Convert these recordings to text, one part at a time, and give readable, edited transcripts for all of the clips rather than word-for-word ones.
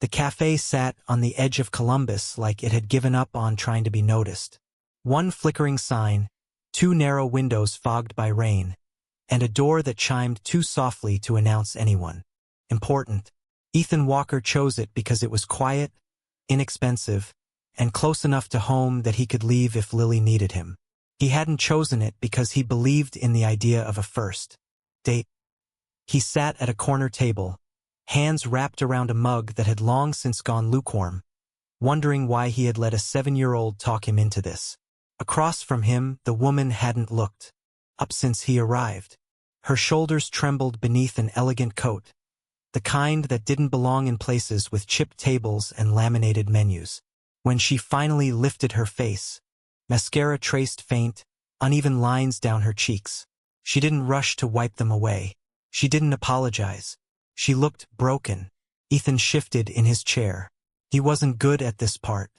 The cafe sat on the edge of Columbus like it had given up on trying to be noticed. One flickering sign, two narrow windows fogged by rain, and a door that chimed too softly to announce anyone important. Ethan Walker chose it because it was quiet, inexpensive, and close enough to home that he could leave if Lily needed him. He hadn't chosen it because he believed in the idea of a first date. He sat at a corner table, hands wrapped around a mug that had long since gone lukewarm, wondering why he had let a 7-year-old talk him into this. Across from him, the woman hadn't looked up since he arrived. Her shoulders trembled beneath an elegant coat, the kind that didn't belong in places with chipped tables and laminated menus. When she finally lifted her face, mascara traced faint, uneven lines down her cheeks. She didn't rush to wipe them away. She didn't apologize. She looked broken. Ethan shifted in his chair. He wasn't good at this part.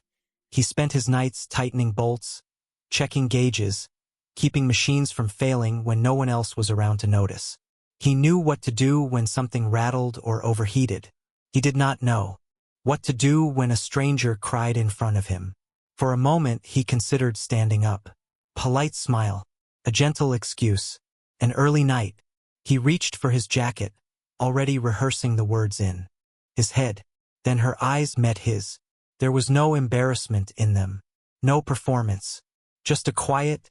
He spent his nights tightening bolts, checking gauges, keeping machines from failing when no one else was around to notice. He knew what to do when something rattled or overheated. He did not know what to do when a stranger cried in front of him. For a moment he considered standing up. Polite smile, a gentle excuse, an early night. He reached for his jacket, already rehearsing the words in his head. Then her eyes met his. There was no embarrassment in them, no performance, just a quiet,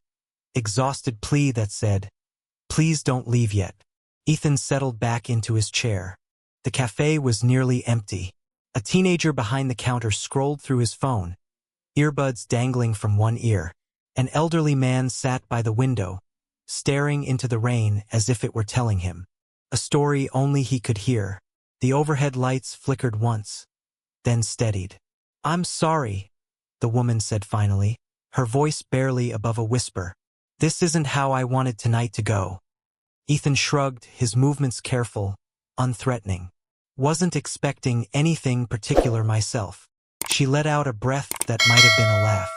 exhausted plea that said, "Please don't leave yet." Ethan settled back into his chair. The cafe was nearly empty. A teenager behind the counter scrolled through his phone, earbuds dangling from one ear. An elderly man sat by the window, staring into the rain as if it were telling him a story only he could hear. The overhead lights flickered once, then steadied. "I'm sorry," the woman said finally, her voice barely above a whisper. "This isn't how I wanted tonight to go." Ethan shrugged, his movements careful, unthreatening. "Wasn't expecting anything particular myself." She let out a breath that might have been a laugh.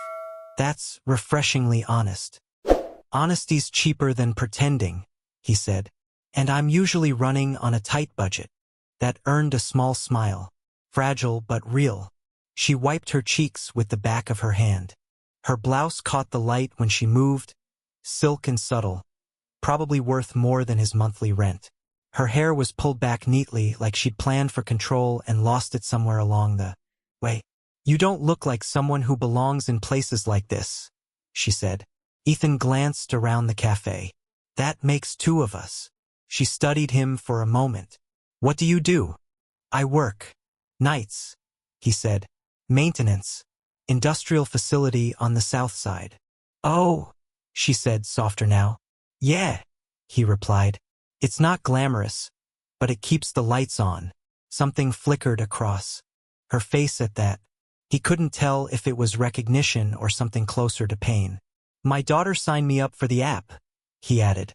"That's refreshingly honest." "Honesty's cheaper than pretending," he said. "And I'm usually running on a tight budget." That earned a small smile, fragile but real. She wiped her cheeks with the back of her hand. Her blouse caught the light when she moved, silk and subtle, probably worth more than his monthly rent. Her hair was pulled back neatly like she'd planned for control and lost it somewhere along the way. "You don't look like someone who belongs in places like this," she said. Ethan glanced around the cafe. "That makes two of us." She studied him for a moment. "What do you do?" "I work nights," he said. "Maintenance. Industrial facility on the south side." "Oh," she said, softer now. "Yeah," he replied. "It's not glamorous, but it keeps the lights on." Something flickered across her face at that. He couldn't tell if it was recognition or something closer to pain. "My daughter signed me up for the app," he added,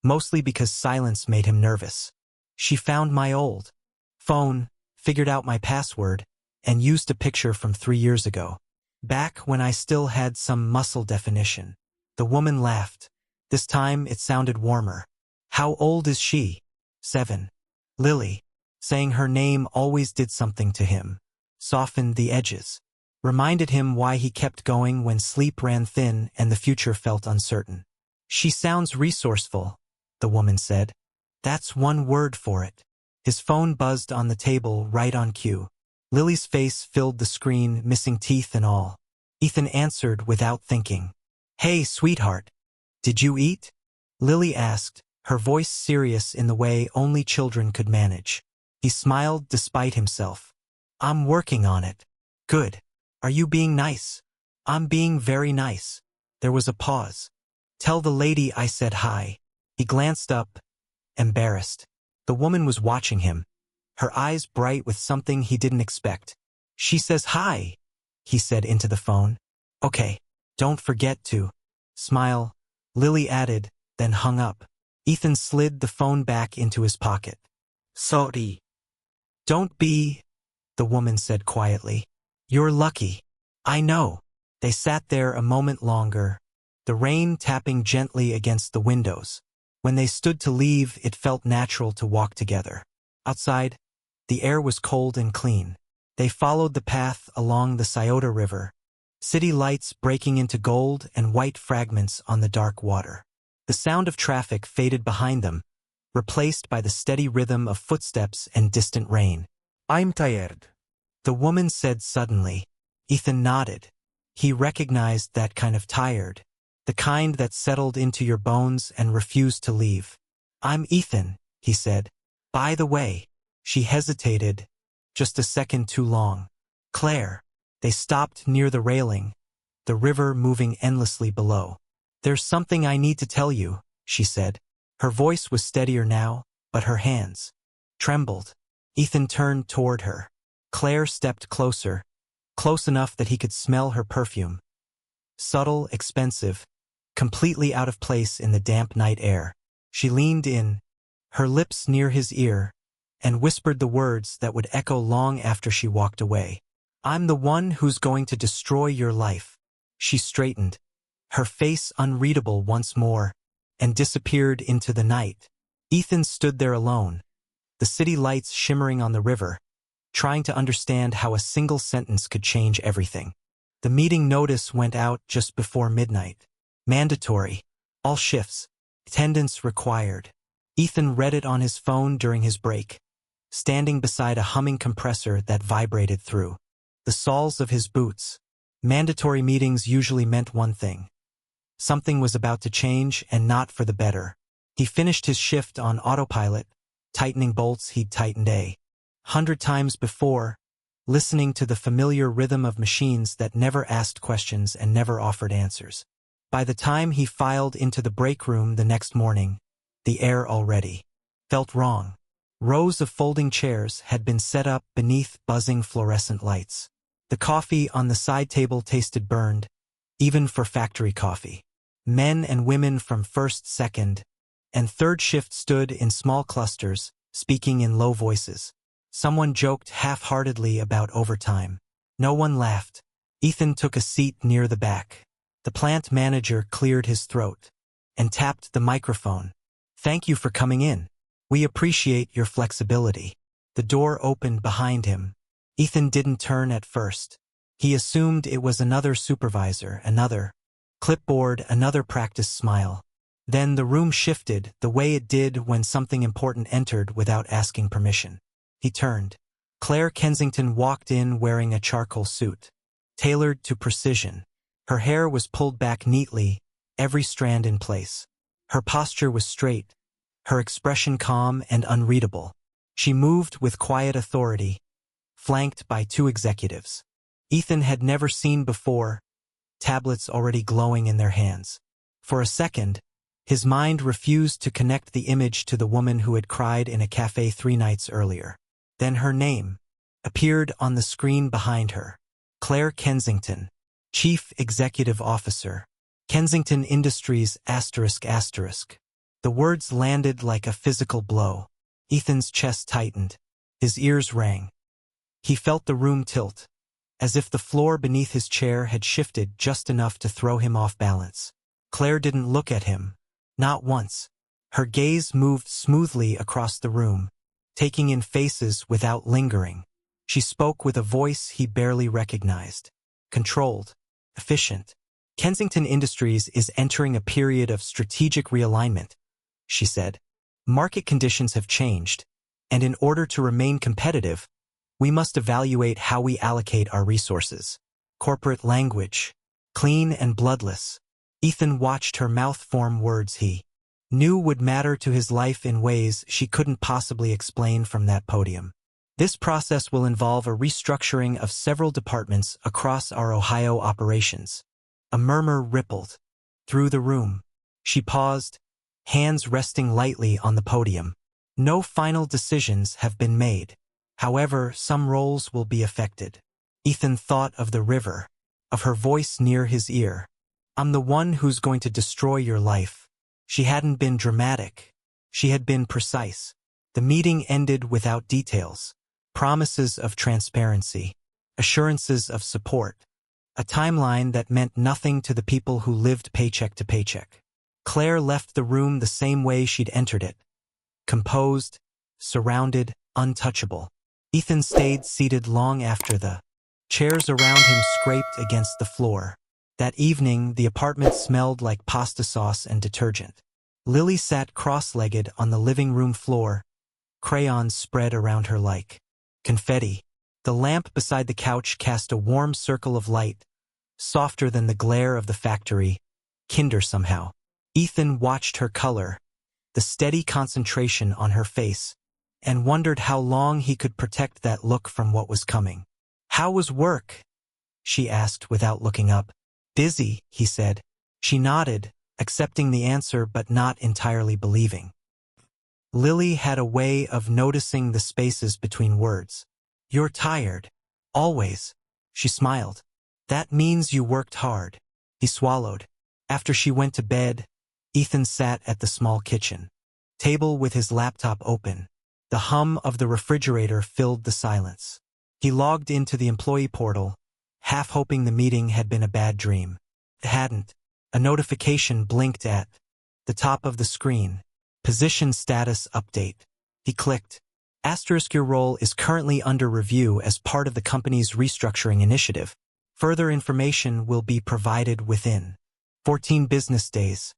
mostly because silence made him nervous. "She found my old phone, figured out my password, and used a picture from 3 years ago, back when I still had some muscle definition." The woman laughed. This time it sounded warmer. "How old is she?" 7. Lily. Saying her name always did something to him. Softened the edges. Reminded him why he kept going when sleep ran thin and the future felt uncertain. "She sounds resourceful," the woman said. "That's one word for it." His phone buzzed on the table right on cue. Lily's face filled the screen, missing teeth and all. Ethan answered without thinking. "Hey, sweetheart. Did you eat?" Lily asked, her voice serious in the way only children could manage. He smiled despite himself. "I'm working on it." "Good. Are you being nice?" "I'm being very nice." There was a pause. "Tell the lady I said hi." He glanced up, embarrassed. The woman was watching him, her eyes bright with something he didn't expect. "She says hi," he said into the phone. "Okay. Don't forget to smile," Lily added, then hung up. Ethan slid the phone back into his pocket. "Sorry." "Don't be," the woman said quietly. "You're lucky." "I know." They sat there a moment longer, the rain tapping gently against the windows. When they stood to leave, it felt natural to walk together. Outside, the air was cold and clean. They followed the path along the Scioto River, city lights breaking into gold and white fragments on the dark water. The sound of traffic faded behind them, replaced by the steady rhythm of footsteps and distant rain. I'm tired. The woman said suddenly. Ethan nodded. He recognized that kind of tired, the kind that settled into your bones and refused to leave. I'm Ethan, he said. By the way. She hesitated, just a second too long. Claire. They stopped near the railing, the river moving endlessly below. There's something I need to tell you, she said. Her voice was steadier now, but her hands trembled. Ethan turned toward her. Claire stepped closer, close enough that he could smell her perfume. Subtle, expensive, completely out of place in the damp night air. She leaned in, her lips near his ear, and whispered the words that would echo long after she walked away. I'm the one who's going to destroy your life. She straightened, her face unreadable once more, and disappeared into the night. Ethan stood there alone, the city lights shimmering on the river, trying to understand how a single sentence could change everything. The meeting notice went out just before midnight. Mandatory. All shifts. Attendance required. Ethan read it on his phone during his break, standing beside a humming compressor that vibrated through the soles of his boots. Mandatory meetings usually meant one thing. Something was about to change, and not for the better. He finished his shift on autopilot, tightening bolts he'd tightened 100 times before, listening to the familiar rhythm of machines that never asked questions and never offered answers. By the time he filed into the break room the next morning, the air already felt wrong. Rows of folding chairs had been set up beneath buzzing fluorescent lights. The coffee on the side table tasted burned, even for factory coffee. Men and women from first, second, and third shift stood in small clusters, speaking in low voices. Someone joked half-heartedly about overtime. No one laughed. Ethan took a seat near the back. The plant manager cleared his throat and tapped the microphone. Thank you for coming in. We appreciate your flexibility. The door opened behind him. Ethan didn't turn at first. He assumed it was another supervisor, another clipboard, another practice smile. Then the room shifted the way it did when something important entered without asking permission. He turned. Claire Kensington walked in wearing a charcoal suit, tailored to precision. Her hair was pulled back neatly, every strand in place. Her posture was straight, her expression calm and unreadable. She moved with quiet authority, flanked by 2 executives. Ethan had never seen before, tablets already glowing in their hands. For a second, his mind refused to connect the image to the woman who had cried in a café 3 nights earlier. Then her name appeared on the screen behind her. Clare Kensington, Chief Executive Officer, Kensington Industries ***. The words landed like a physical blow. Ethan's chest tightened. His ears rang. He felt the room tilt, as if the floor beneath his chair had shifted just enough to throw him off balance. Claire didn't look at him. Not once. Her gaze moved smoothly across the room, taking in faces without lingering. She spoke with a voice he barely recognized. Controlled. Efficient. Kensington Industries is entering a period of strategic realignment, she said. Market conditions have changed, and in order to remain competitive, we must evaluate how we allocate our resources. Corporate language. Clean and bloodless. Ethan watched her mouth form words he knew would matter to his life in ways she couldn't possibly explain from that podium. This process will involve a restructuring of several departments across our Ohio operations. A murmur rippled through the room. She paused, hands resting lightly on the podium. No final decisions have been made. However, some roles will be affected. Ethan thought of the river, of her voice near his ear. I'm the one who's going to destroy your life. She hadn't been dramatic. She had been precise. The meeting ended without details. Promises of transparency. Assurances of support. A timeline that meant nothing to the people who lived paycheck to paycheck. Claire left the room the same way she'd entered it. Composed, surrounded, untouchable. Ethan stayed seated long after the chairs around him scraped against the floor. That evening, the apartment smelled like pasta sauce and detergent. Lily sat cross-legged on the living room floor, crayons spread around her like confetti. The lamp beside the couch cast a warm circle of light, softer than the glare of the factory, kinder somehow. Ethan watched her color, the steady concentration on her face, and wondered how long he could protect that look from what was coming. "How was work?" she asked without looking up. "Busy," he said. She nodded, accepting the answer but not entirely believing. Lily had a way of noticing the spaces between words. "You're tired. Always." She smiled. "That means you worked hard." He swallowed. After she went to bed, Ethan sat at the small kitchen table with his laptop open. The hum of the refrigerator filled the silence. He logged into the employee portal, half hoping the meeting had been a bad dream. It hadn't. A notification blinked at the top of the screen. Position status update. He clicked. Asterisk, your role is currently under review as part of the company's restructuring initiative. Further information will be provided within 14 business days.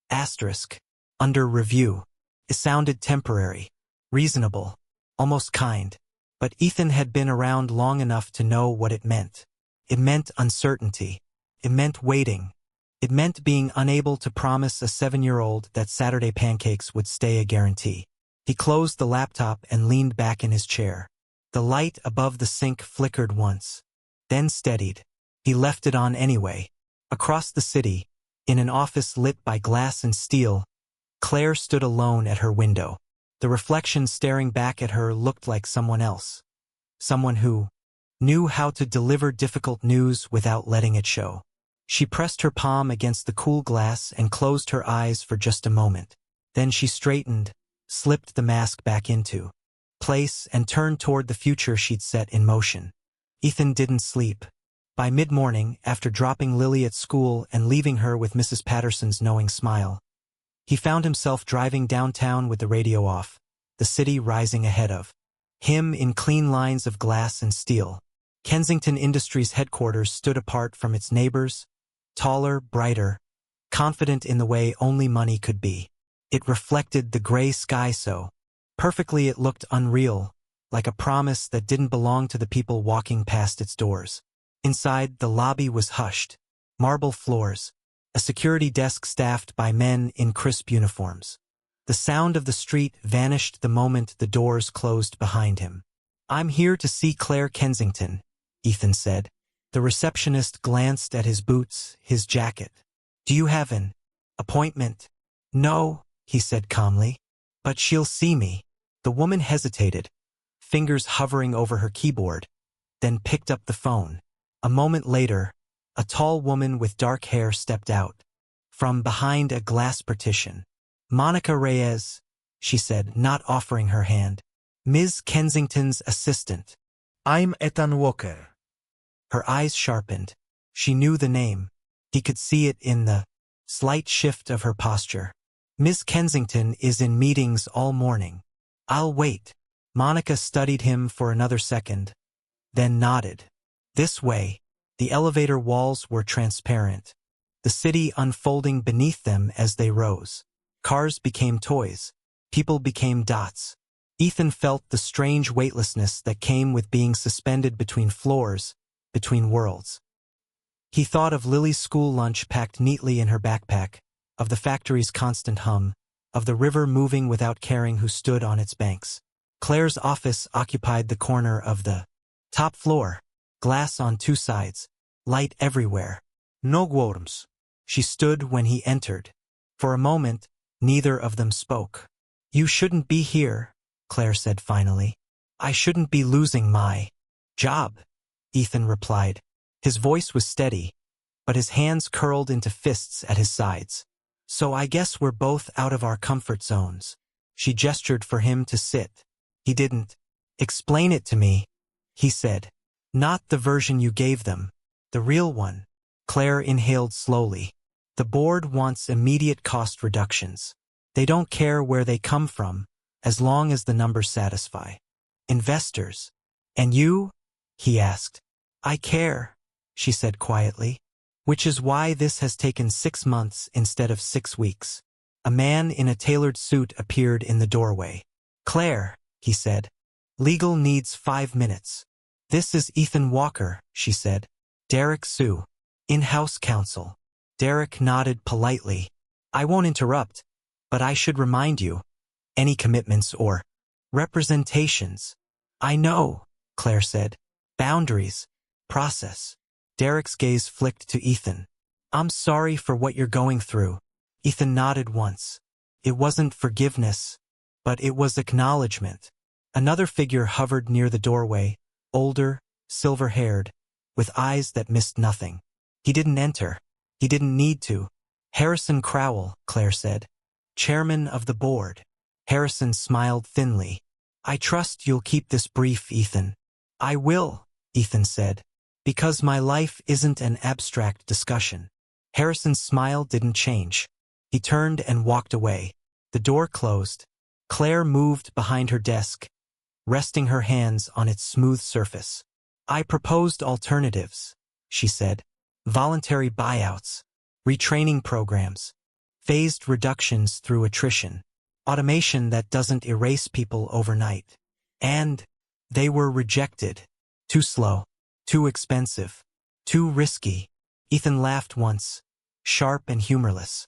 Asterisk. Under review. It sounded temporary, reasonable, almost kind. But Ethan had been around long enough to know what it meant. It meant uncertainty. It meant waiting. It meant being unable to promise a 7-year-old that Saturday pancakes would stay a guarantee. He closed the laptop and leaned back in his chair. The light above the sink flickered once, then steadied. He left it on anyway. Across the city, in an office lit by glass and steel, Claire stood alone at her window. The reflection staring back at her looked like someone else. Someone who knew how to deliver difficult news without letting it show. She pressed her palm against the cool glass and closed her eyes for just a moment. Then she straightened, slipped the mask back into place, and turned toward the future she'd set in motion. Ethan didn't sleep. By mid-morning, after dropping Lily at school and leaving her with Mrs. Patterson's knowing smile, he found himself driving downtown with the radio off, the city rising ahead of him in clean lines of glass and steel. Kensington Industries headquarters stood apart from its neighbors, taller, brighter, confident in the way only money could be. It reflected the gray sky so perfectly it looked unreal, like a promise that didn't belong to the people walking past its doors. Inside, the lobby was hushed. Marble floors, a security desk staffed by men in crisp uniforms. The sound of the street vanished the moment the doors closed behind him. "I'm here to see Clare Kensington," Ethan said. The receptionist glanced at his boots, his jacket. "Do you have an appointment?" "No," he said calmly. "But she'll see me." The woman hesitated, fingers hovering over her keyboard, then picked up the phone. A moment later, a tall woman with dark hair stepped out from behind a glass partition. "Monica Reyes," she said, not offering her hand. "Ms. Kensington's assistant." I'm Ethan Walker. Her eyes sharpened. She knew the name. He could see it in the slight shift of her posture. "Miss Kensington is in meetings all morning. I'll wait." Monica studied him for another second, then nodded. This way. The elevator walls were transparent, the city unfolding beneath them as they rose. Cars became toys. People became dots. Ethan felt the strange weightlessness that came with being suspended between floors, between worlds. He thought of Lily's school lunch packed neatly in her backpack, of the factory's constant hum, of the river moving without caring who stood on its banks. Claire's office occupied the corner of the top floor, glass on two sides, light everywhere. No worms. She stood when he entered. For a moment, neither of them spoke. "You shouldn't be here," Claire said finally. "I shouldn't be losing my job," Ethan replied. His voice was steady, but his hands curled into fists at his sides. "So I guess we're both out of our comfort zones." She gestured for him to sit. He didn't. "Explain it to me," he said. "Not the version you gave them. The real one." Claire inhaled slowly. "The board wants immediate cost reductions. They don't care where they come from, as long as the numbers satisfy." investors. And you? He asked. I care, she said quietly. Which is why this has taken 6 months instead of 6 weeks. A man in a tailored suit appeared in the doorway. Claire, he said. Legal needs 5 minutes. This is Ethan Walker, she said. Derek Sue. In-house counsel. Derek nodded politely. I won't interrupt, but I should remind you. Any commitments or representations? I know, Claire said. Boundaries. Process. Derek's gaze flicked to Ethan. I'm sorry for what you're going through. Ethan nodded once. It wasn't forgiveness, but it was acknowledgement. Another figure hovered near the doorway, older, silver-haired, with eyes that missed nothing. He didn't enter. He didn't need to. Harrison Crowell, Claire said. Chairman of the board. Harrison smiled thinly. I trust you'll keep this brief, Ethan. I will, Ethan said, because my life isn't an abstract discussion. Harrison's smile didn't change. He turned and walked away. The door closed. Claire moved behind her desk, resting her hands on its smooth surface. I proposed alternatives, she said. Voluntary buyouts, retraining programs, phased reductions through attrition, automation that doesn't erase people overnight. And they were rejected. Too slow, too expensive, too risky. Ethan laughed once, sharp and humorless.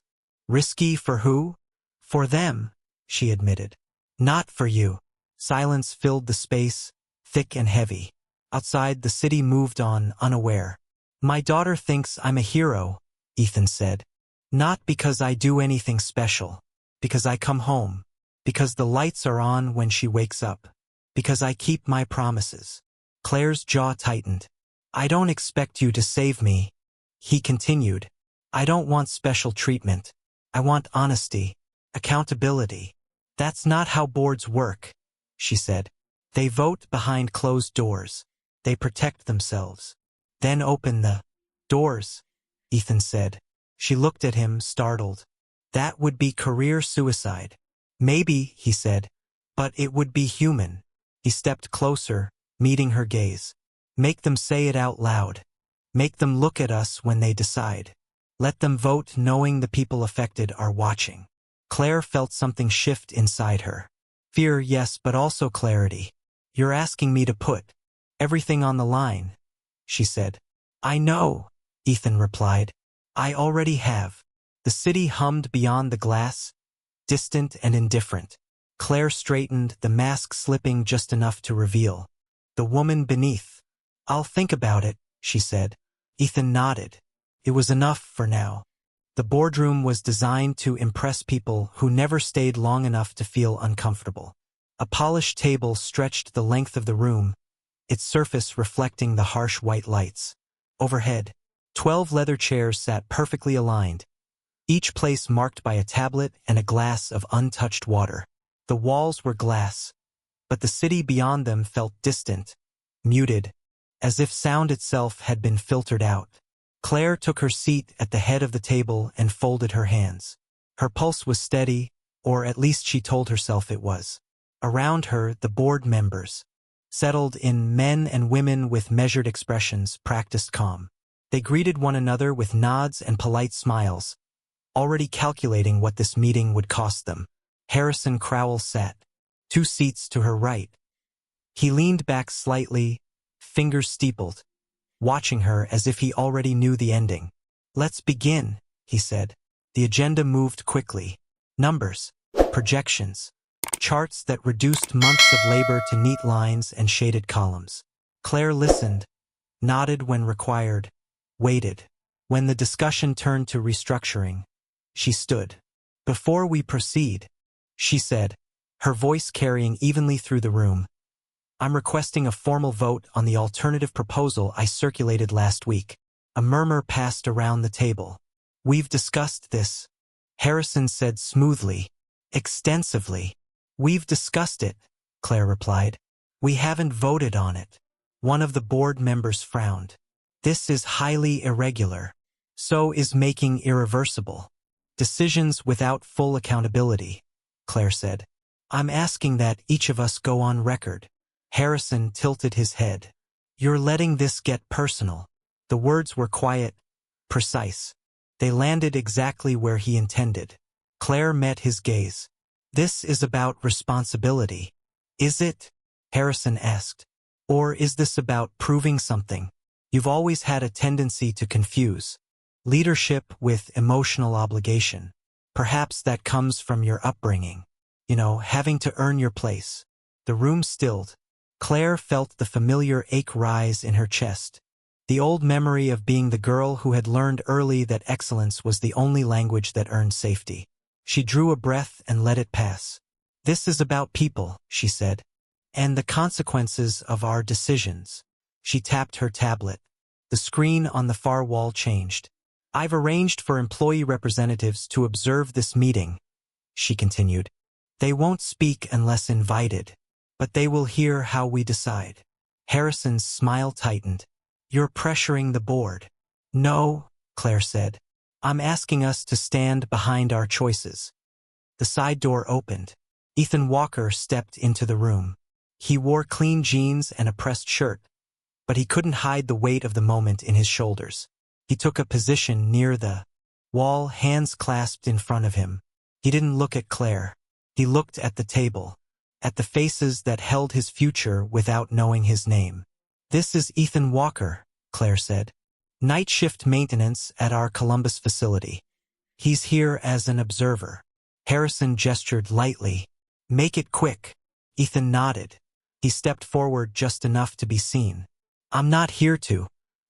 Risky for who? For them, she admitted. Not for you. Silence filled the space, thick and heavy. Outside, the city moved on, unaware. My daughter thinks I'm a hero, Ethan said. Not because I do anything special. Because I come home. Because the lights are on when she wakes up. Because I keep my promises. Claire's jaw tightened. I don't expect you to save me, he continued. I don't want special treatment. I want honesty, accountability. That's not how boards work, she said. They vote behind closed doors. They protect themselves. Then open the doors, Ethan said. She looked at him, startled. That would be career suicide. Maybe, he said, but it would be human. He stepped closer, meeting her gaze. Make them say it out loud. Make them look at us when they decide. Let them vote knowing the people affected are watching. Claire felt something shift inside her. Fear, yes, but also clarity. You're asking me to put everything on the line, she said. I know, Ethan replied. I already have. The city hummed beyond the glass, distant and indifferent. Claire straightened, the mask slipping just enough to reveal the woman beneath. I'll think about it, she said. Ethan nodded. It was enough for now. The boardroom was designed to impress people who never stayed long enough to feel uncomfortable. A polished table stretched the length of the room, its surface reflecting the harsh white lights. Overhead, 12 leather chairs sat perfectly aligned, each place marked by a tablet and a glass of untouched water. The walls were glass, but the city beyond them felt distant, muted, as if sound itself had been filtered out. Claire took her seat at the head of the table and folded her hands. Her pulse was steady, or at least she told herself it was. Around her, the board members, settled in men and women with measured expressions, practiced calm. They greeted one another with nods and polite smiles, already calculating what this meeting would cost them. Harrison Crowell sat 2 seats to her right. He leaned back slightly, fingers steepled, watching her as if he already knew the ending. Let's begin, he said. The agenda moved quickly. Numbers, projections, charts that reduced months of labor to neat lines and shaded columns. Claire listened, nodded when required, waited. When the discussion turned to restructuring, she stood. Before we proceed, she said, her voice carrying evenly through the room, I'm requesting a formal vote on the alternative proposal I circulated last week. A murmur passed around the table. We've discussed this, Harrison said smoothly, extensively. We've discussed it, Claire replied. We haven't voted on it. One of the board members frowned. This is highly irregular. So is making irreversible decisions without full accountability, Claire said. I'm asking that each of us go on record. Harrison tilted his head. You're letting this get personal. The words were quiet, precise. They landed exactly where he intended. Claire met his gaze. This is about responsibility. Is it? Harrison asked. Or is this about proving something? You've always had a tendency to confuse leadership with emotional obligation. Perhaps that comes from your upbringing. Having to earn your place. The room stilled. Claire felt the familiar ache rise in her chest. The old memory of being the girl who had learned early that excellence was the only language that earned safety. She drew a breath and let it pass. This is about people, she said, and the consequences of our decisions. She tapped her tablet. The screen on the far wall changed. I've arranged for employee representatives to observe this meeting, she continued. They won't speak unless invited, but they will hear how we decide. Harrison's smile tightened. You're pressuring the board. No, Claire said. I'm asking us to stand behind our choices. The side door opened. Ethan Walker stepped into the room. He wore clean jeans and a pressed shirt, but he couldn't hide the weight of the moment in his shoulders. He took a position near the wall, hands clasped in front of him. He didn't look at Claire. He looked at the table, at the faces that held his future without knowing his name. This is Ethan Walker, Claire said. Night shift maintenance at our Columbus facility. He's here as an observer. Harrison gestured lightly. Make it quick. Ethan nodded. He stepped forward just enough to be seen. I'm not here to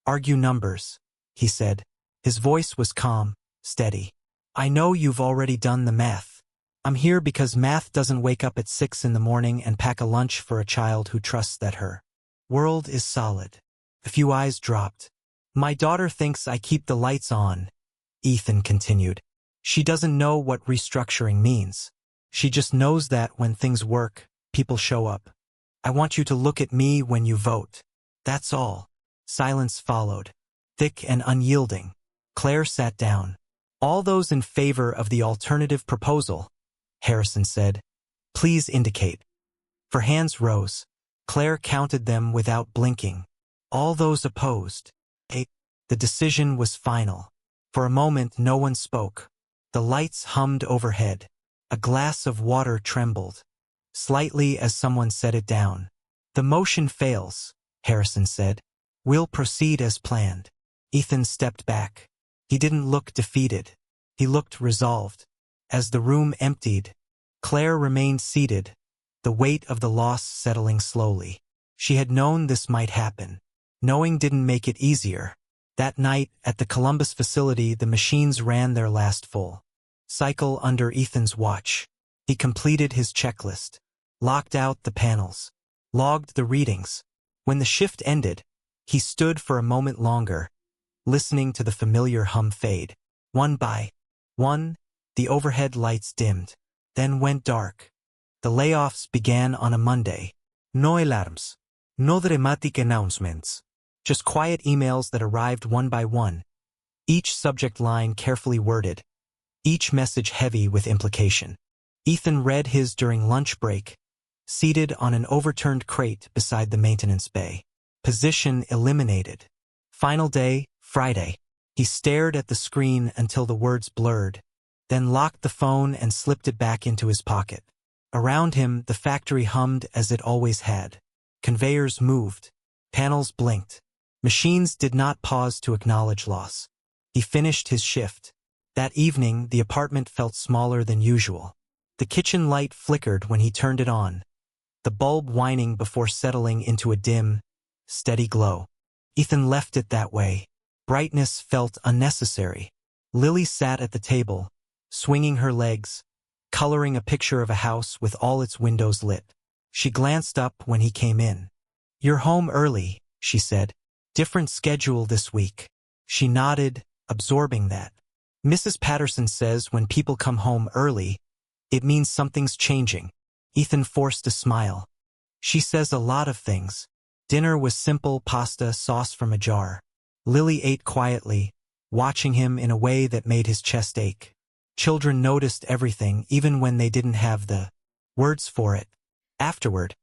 argue numbers, he said. His voice was calm, steady. I know you've already done the math. I'm here because math doesn't wake up at 6 in the morning and pack a lunch for a child who trusts that her world is solid. A few eyes dropped. My daughter thinks I keep the lights on, Ethan continued. She doesn't know what restructuring means. She just knows that when things work, people show up. I want you to look at me when you vote. That's all. Silence followed, thick and unyielding. Claire sat down. All those in favor of the alternative proposal, Harrison said. Please indicate. Her hands rose. Claire counted them without blinking. All those opposed. The decision was final. For a moment no one spoke. The lights hummed overhead. A glass of water trembled, slightly as someone set it down. The motion fails, Harrison said. We'll proceed as planned. Ethan stepped back. He didn't look defeated. He looked resolved. As the room emptied, Claire remained seated, the weight of the loss settling slowly. She had known this might happen. Knowing didn't make it easier. That night, at the Columbus facility, the machines ran their last full cycle under Ethan's watch. He completed his checklist, locked out the panels, logged the readings. When the shift ended, he stood for a moment longer, listening to the familiar hum fade. One by one, the overhead lights dimmed, then went dark. The layoffs began on a Monday. No alarms, no dramatic announcements. Just quiet emails that arrived one by one, each subject line carefully worded, each message heavy with implication. Ethan read his during lunch break, seated on an overturned crate beside the maintenance bay. Position eliminated. Final day, Friday. He stared at the screen until the words blurred, then locked the phone and slipped it back into his pocket. Around him, the factory hummed as it always had. Conveyors moved. Panels blinked. Machines did not pause to acknowledge loss. He finished his shift. That evening, the apartment felt smaller than usual. The kitchen light flickered when he turned it on, the bulb whining before settling into a dim, steady glow. Ethan left it that way. Brightness felt unnecessary. Lily sat at the table, swinging her legs, coloring a picture of a house with all its windows lit. She glanced up when he came in. You're home early, she said. Different schedule this week. She nodded, absorbing that. Mrs. Patterson says when people come home early, it means something's changing. Ethan forced a smile. She says a lot of things. Dinner was simple pasta sauce from a jar. Lily ate quietly, watching him in a way that made his chest ache. Children noticed everything even when they didn't have the words for it. Afterward,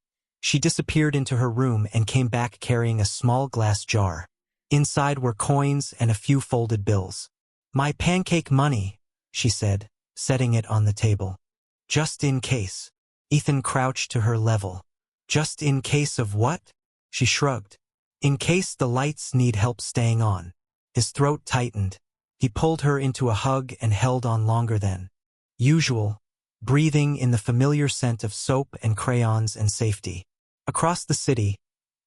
She disappeared into her room and came back carrying a small glass jar. Inside were coins and a few folded bills. "My pancake money," she said, setting it on the table. "Just in case." Ethan crouched to her level. "Just in case of what?" She shrugged. "In case the lights need help staying on." His throat tightened. He pulled her into a hug and held on longer than usual, breathing in the familiar scent of soap and crayons and safety. Across the city,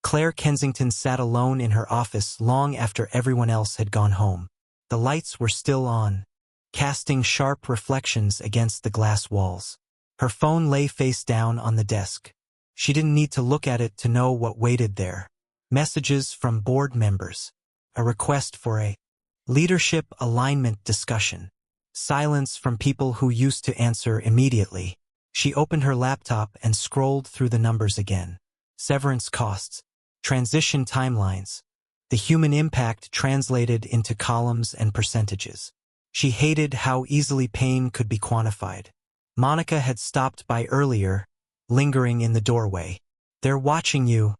Claire Kensington sat alone in her office long after everyone else had gone home. The lights were still on, casting sharp reflections against the glass walls. Her phone lay face down on the desk. She didn't need to look at it to know what waited there. Messages from board members. A request for a leadership alignment discussion. Silence from people who used to answer immediately. She opened her laptop and scrolled through the numbers again. Severance costs. Transition timelines. The human impact translated into columns and percentages. She hated how easily pain could be quantified. Monica had stopped by earlier, lingering in the doorway. "They're watching you,"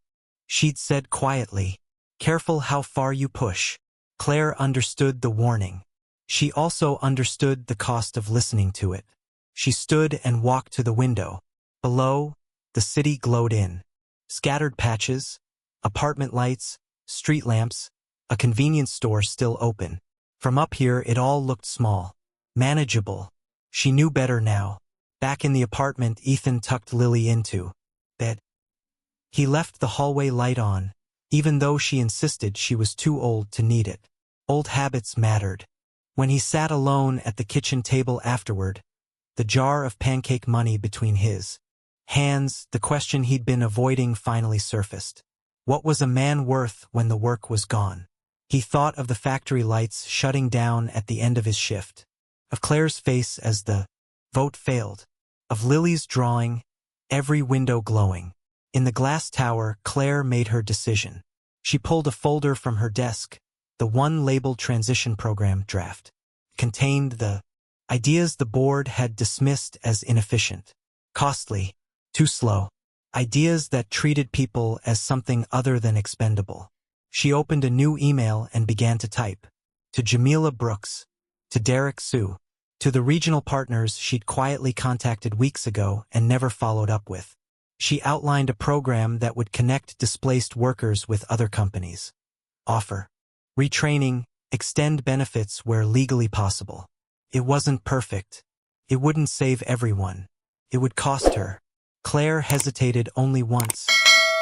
she'd said quietly. "Careful how far you push." Claire understood the warning. She also understood the cost of listening to it. She stood and walked to the window. Below, the city glowed in. Scattered patches, apartment lights, street lamps, a convenience store still open. From up here it all looked small, manageable. She knew better now. Back in the apartment Ethan tucked Lily into bed. He left the hallway light on, even though she insisted she was too old to need it. Old habits mattered. When he sat alone at the kitchen table afterward, the jar of pancake money between his hands, the question he'd been avoiding finally surfaced. What was a man worth when the work was gone? He thought of the factory lights shutting down at the end of his shift, of Claire's face as the vote failed, of Lily's drawing, every window glowing. In the glass tower, Claire made her decision. She pulled a folder from her desk, the one labeled Transition Program Draft. Contained the ideas the board had dismissed as inefficient, costly, too slow. Ideas that treated people as something other than expendable. She opened a new email and began to type. To Jamila Brooks. To Derek Sue. To the regional partners she'd quietly contacted weeks ago and never followed up with. She outlined a program that would connect displaced workers with other companies. Offer retraining, extend benefits where legally possible. It wasn't perfect. It wouldn't save everyone. It would cost her. Claire hesitated only once,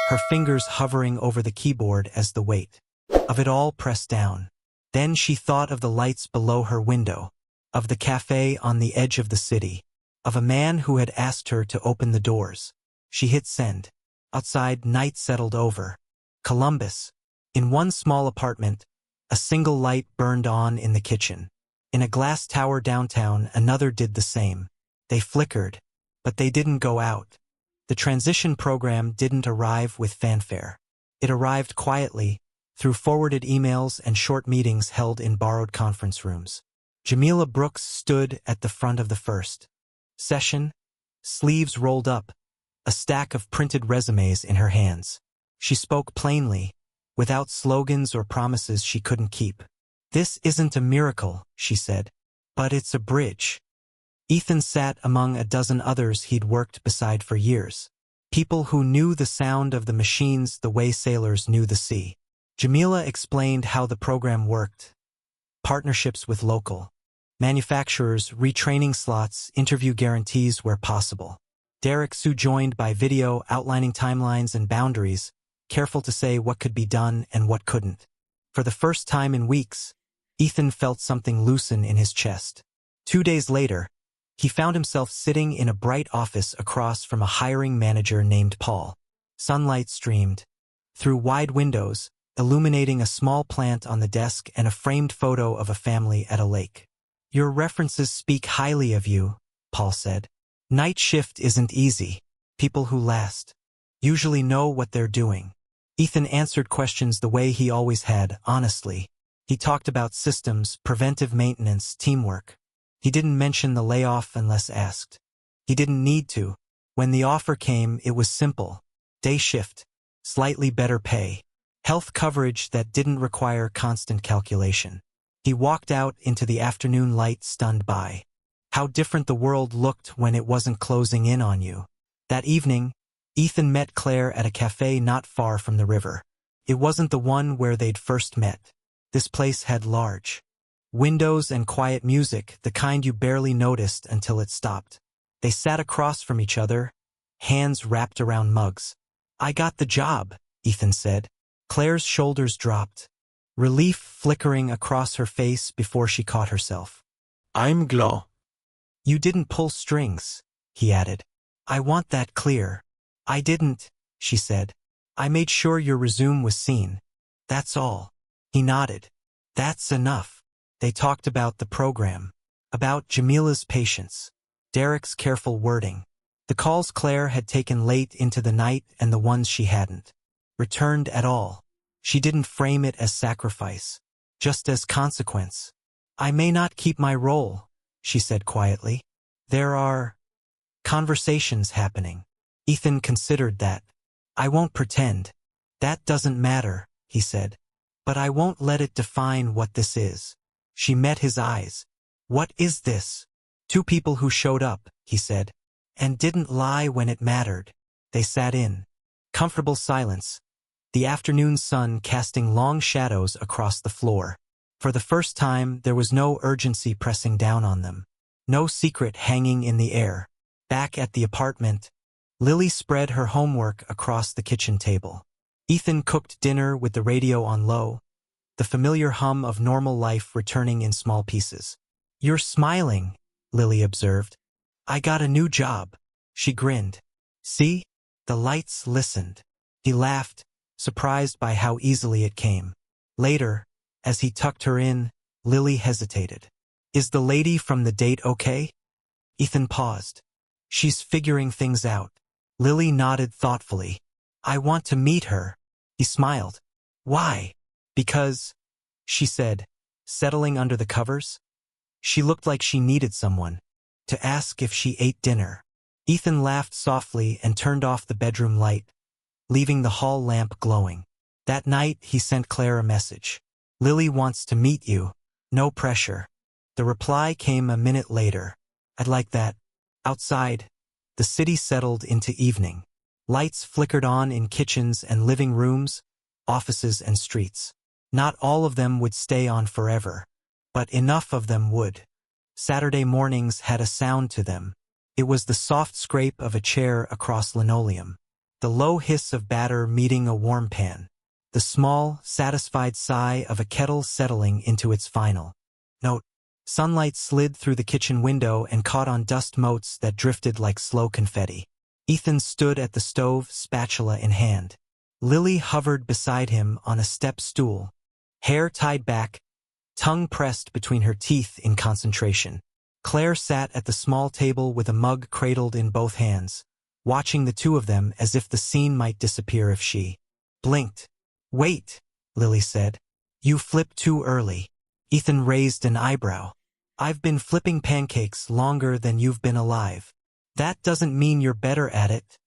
her fingers hovering over the keyboard as the weight of it all pressed down. Then she thought of the lights below her window, of the café on the edge of the city, of a man who had asked her to open the doors. She hit send. Outside, night settled over. Columbus. In one small apartment, a single light burned on in the kitchen. In a glass tower downtown, another did the same. They flickered, but they didn't go out. The transition program didn't arrive with fanfare. It arrived quietly, through forwarded emails and short meetings held in borrowed conference rooms. Jamila Brooks stood at the front of the first session, sleeves rolled up, a stack of printed resumes in her hands. She spoke plainly, without slogans or promises she couldn't keep. "This isn't a miracle," she said, "but it's a bridge." Ethan sat among a dozen others he'd worked beside for years. People who knew the sound of the machines the way sailors knew the sea. Jamila explained how the program worked. Partnerships with local manufacturers, retraining slots, interview guarantees where possible. Derek Sue joined by video outlining timelines and boundaries, careful to say what could be done and what couldn't. For the first time in weeks, Ethan felt something loosen in his chest. 2 days later, he found himself sitting in a bright office across from a hiring manager named Paul. Sunlight streamed through wide windows, illuminating a small plant on the desk and a framed photo of a family at a lake. "Your references speak highly of you," Paul said. "Night shift isn't easy. People who last usually know what they're doing." Ethan answered questions the way he always had, honestly. He talked about systems, preventive maintenance, teamwork. He didn't mention the layoff unless asked. He didn't need to. When the offer came, it was simple. Day shift. Slightly better pay. Health coverage that didn't require constant calculation. He walked out into the afternoon light, stunned by how different the world looked when it wasn't closing in on you. That evening, Ethan met Claire at a café not far from the river. It wasn't the one where they'd first met. This place had large windows and quiet music, the kind you barely noticed until it stopped. They sat across from each other, hands wrapped around mugs. "I got the job," Ethan said. Claire's shoulders dropped, relief flickering across her face before she caught herself. I'm glad. "You didn't pull strings," he added. "I want that clear." "I didn't," she said. "I made sure your resume was seen. That's all." He nodded. "That's enough." They talked about the program, about Jamila's patience, Derek's careful wording, the calls Claire had taken late into the night and the ones she hadn't returned at all. She didn't frame it as sacrifice, just as consequence. "I may not keep my role," she said quietly. "There are conversations happening." Ethan considered that. "I won't pretend. That doesn't matter," he said. "But I won't let it define what this is." She met his eyes. "What is this?" "Two people who showed up," he said, "and didn't lie when it mattered." They sat in comfortable silence, the afternoon sun casting long shadows across the floor. For the first time, there was no urgency pressing down on them, no secret hanging in the air. Back at the apartment, Lily spread her homework across the kitchen table. Ethan cooked dinner with the radio on low, the familiar hum of normal life returning in small pieces. "You're smiling," Lily observed. "I got a new job." She grinned. "See?" The lights listened. He laughed, surprised by how easily it came. Later, as he tucked her in, Lily hesitated. "Is the lady from the date okay?" Ethan paused. "She's figuring things out." Lily nodded thoughtfully. "I want to meet her." He smiled. "Why?" "Because," she said, settling under the covers. She looked like she needed someone to ask if she ate dinner. Ethan laughed softly and turned off the bedroom light, leaving the hall lamp glowing. That night, he sent Claire a message. "Lily wants to meet you. No pressure." The reply came a minute later. "I'd like that." Outside, the city settled into evening. Lights flickered on in kitchens and living rooms, offices and streets. Not all of them would stay on forever, but enough of them would. Saturday mornings had a sound to them. It was the soft scrape of a chair across linoleum, the low hiss of batter meeting a warm pan, the small, satisfied sigh of a kettle settling into its final note. Sunlight slid through the kitchen window and caught on dust motes that drifted like slow confetti. Ethan stood at the stove, spatula in hand. Lily hovered beside him on a step stool, hair tied back, tongue pressed between her teeth in concentration. Claire sat at the small table with a mug cradled in both hands, watching the two of them as if the scene might disappear if she blinked. "Wait," Lily said. "You flipped too early." Ethan raised an eyebrow. "I've been flipping pancakes longer than you've been alive." "That doesn't mean you're better at it,"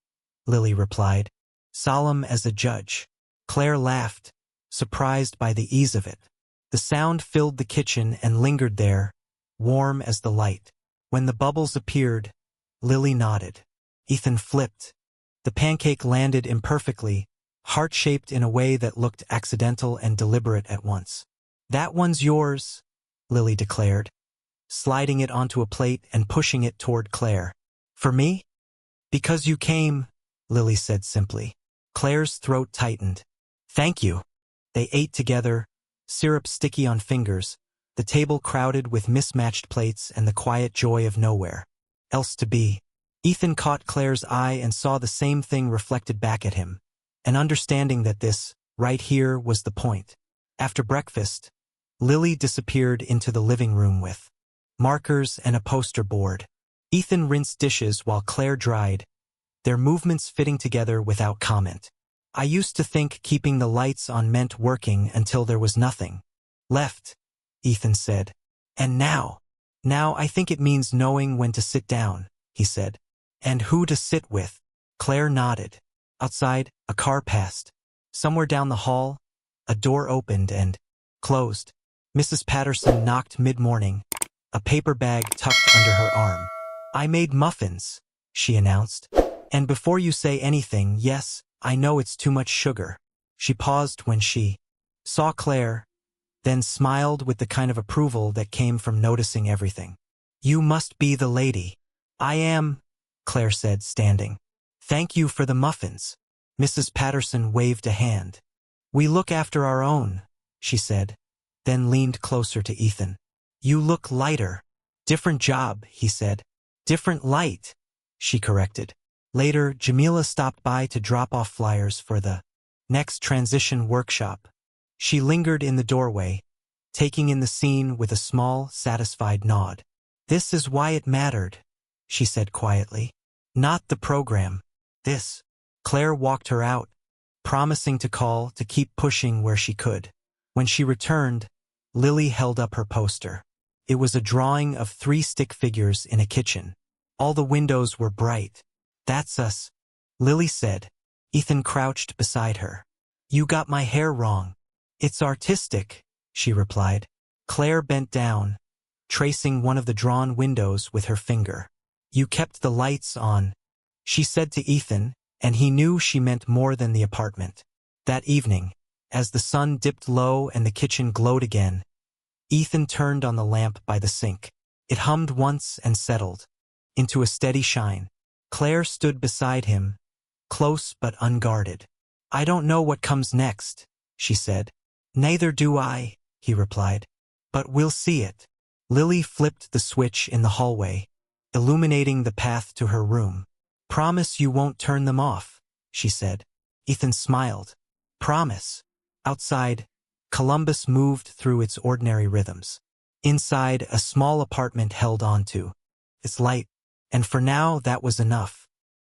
Lily replied, solemn as a judge. Claire laughed, surprised by the ease of it. The sound filled the kitchen and lingered there, warm as the light. When the bubbles appeared, Lily nodded. Ethan flipped. The pancake landed imperfectly, heart-shaped in a way that looked accidental and deliberate at once. "That one's yours," Lily declared, sliding it onto a plate and pushing it toward Claire. "For me?" "Because you came," Lily said simply. Claire's throat tightened. "Thank you." They ate together, syrup sticky on fingers, the table crowded with mismatched plates and the quiet joy of nowhere else to be. Ethan caught Claire's eye and saw the same thing reflected back at him, an understanding that this, right here, was the point. After breakfast, Lily disappeared into the living room with markers and a poster board. Ethan rinsed dishes while Claire dried, their movements fitting together without comment. "I used to think keeping the lights on meant working until there was nothing left," Ethan said. "And now I think it means knowing when to sit down," he said. "And who to sit with." Claire nodded. Outside, a car passed. Somewhere down the hall, a door opened and closed. Mrs. Patterson knocked mid-morning, a paper bag tucked under her arm. "I made muffins," she announced. "And before you say anything, yes, I know it's too much sugar." She paused when she saw Claire, then smiled with the kind of approval that came from noticing everything. "You must be the lady." "I am," Claire said, standing. "Thank you for the muffins." Mrs. Patterson waved a hand. "We look after our own," she said, then leaned closer to Ethan. "You look lighter." "Different job," he said. "Different light," she corrected. Later, Jamila stopped by to drop off flyers for the next transition workshop. She lingered in the doorway, taking in the scene with a small, satisfied nod. "This is why it mattered," she said quietly. "Not the program. This." Claire walked her out, promising to call to keep pushing where she could. When she returned, Lily held up her poster. It was a drawing of 3 stick figures in a kitchen. All the windows were bright. "That's us," Lily said. Ethan crouched beside her. "You got my hair wrong." "It's artistic," she replied. Claire bent down, tracing one of the drawn windows with her finger. "You kept the lights on," she said to Ethan, and he knew she meant more than the apartment. That evening, as the sun dipped low and the kitchen glowed again, Ethan turned on the lamp by the sink. It hummed once and settled into a steady shine. Claire stood beside him, close but unguarded. "I don't know what comes next," she said. "Neither do I," he replied. "But we'll see it." Lily flipped the switch in the hallway, illuminating the path to her room. "Promise you won't turn them off," she said. Ethan smiled. "Promise." Outside, Columbus moved through its ordinary rhythms. Inside, a small apartment held on to its light, and for now that was enough.